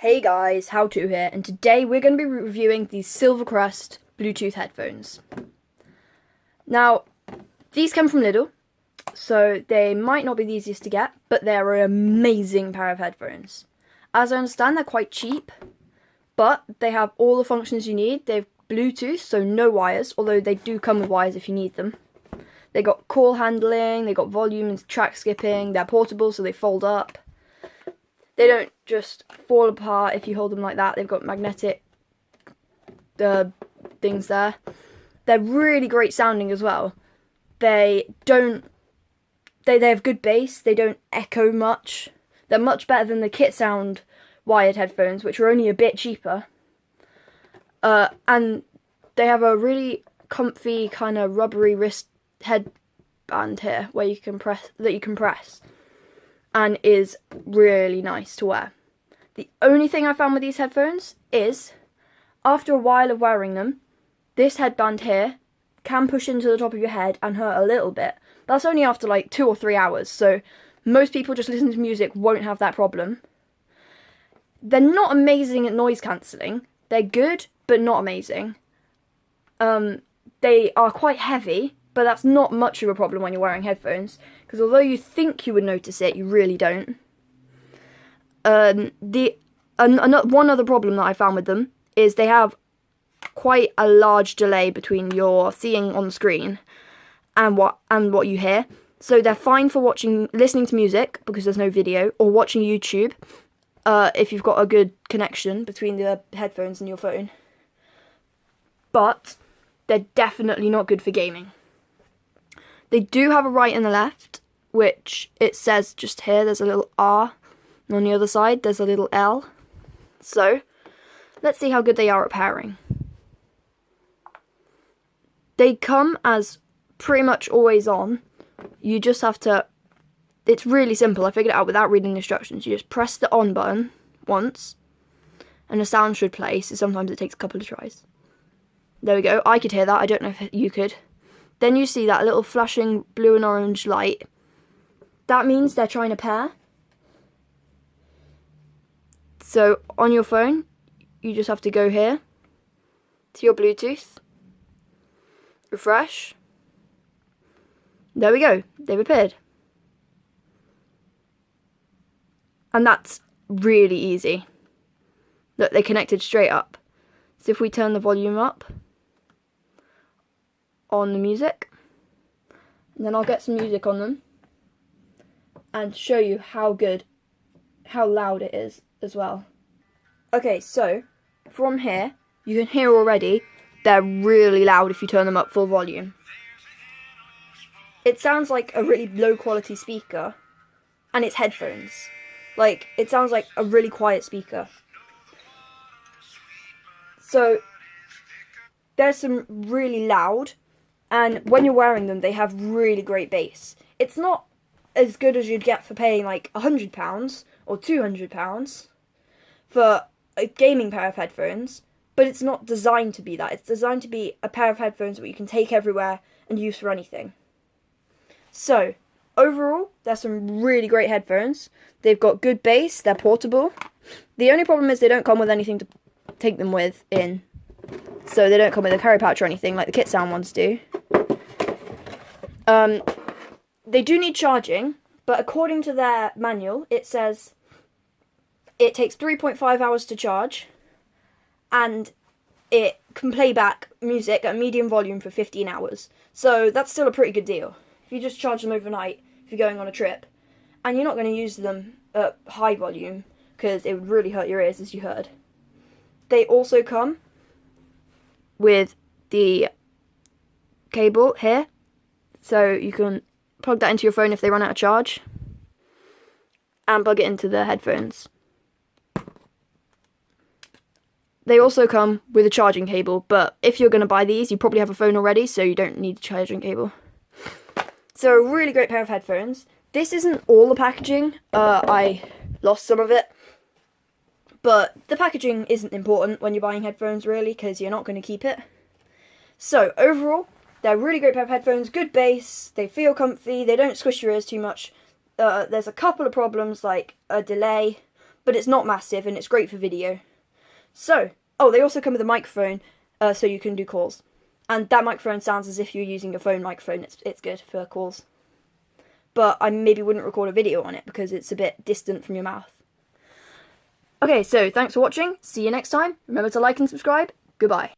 Hey guys, How To here, and today we're going to be reviewing these SilverCrest Bluetooth headphones. Now, these come from Lidl, so they might not be the easiest to get, but they're an amazing pair of headphones. As I understand, they're quite cheap, but they have all the functions you need. They have Bluetooth, so no wires, although they do come with wires if you need them. They got call handling, they got volume and track skipping, they're portable so they fold up. They don't just fall apart if you hold them like that. They've got magnetic things there. They're really great sounding as well. They have good bass. They don't echo much. They're much better than the Kit Sound wired headphones, which are only a bit cheaper. And they have a really comfy kind of rubbery wrist headband here where you can press. And is really nice to wear. The only thing I found with these headphones is, after a while of wearing them, this headband here can push into the top of your head and hurt a little bit. That's only after like 2 or 3 hours, so most people just listening to music won't have that problem. They're not amazing at noise cancelling. They're good, but not amazing. They are quite heavy, but that's not much of a problem when you're wearing headphones, because although you think you would notice it, you really don't. One other problem that I found with them is they have quite a large delay between your seeing on the screen and what you hear. So they're fine for listening to music because there's no video, or watching YouTube if you've got a good connection between the headphones and your phone. But they're definitely not good for gaming. They do have a right and a left, which it says just here, there's a little R, and on the other side there's a little L. So, let's see how good they are at pairing. They come as pretty much always on. You just have to, it's really simple, I figured it out without reading the instructions. You just press the on button once, and the sound should play, so sometimes it takes a couple of tries. There we go, I could hear that, I don't know if you could. Then you see that little flashing blue and orange light. That means they're trying to pair. So on your phone, you just have to go here to your Bluetooth. Refresh. There we go. They've appeared. And that's really easy. Look, they connected straight up. So if we turn the volume up on the music, and then I'll get some music on them and show you how loud it is as well. Okay, so from here you can hear already they're really loud if you turn them up full volume. It sounds like a really low quality speaker, and it's headphones. Like, it sounds like a really quiet speaker. So there's some really loud, and when you're wearing them, they have really great bass. It's not as good as you'd get for paying like £100 or £200 for a gaming pair of headphones, but it's not designed to be that. It's designed to be a pair of headphones that you can take everywhere and use for anything. So, overall, they're some really great headphones. They've got good bass, they're portable. The only problem is they don't come with anything to take them with in. So they don't come with a carry pouch or anything like the Kit Sound ones do. They do need charging, but according to their manual, it says it takes 3.5 hours to charge, and it can play back music at medium volume for 15 hours. So that's still a pretty good deal. If you just charge them overnight, if you're going on a trip, and you're not going to use them at high volume, because it would really hurt your ears, as you heard. They also come with the cable here, so you can plug that into your phone if they run out of charge, and plug it into the headphones. They also come with a charging cable, but if you're going to buy these, you probably have a phone already, so you don't need a charging cable. So a really great pair of headphones. This isn't all the packaging, I lost some of it. But the packaging isn't important when you're buying headphones, really, because you're not going to keep it. So, overall, they're a really great pair of headphones, good bass, they feel comfy, they don't squish your ears too much. There's a couple of problems, like a delay, but it's not massive and it's great for video. So, oh, they also come with a microphone, so you can do calls. And that microphone sounds as if you're using a phone microphone. It's good for calls. But I maybe wouldn't record a video on it because it's a bit distant from your mouth. Okay, so thanks for watching. See you next time. Remember to like and subscribe. Goodbye.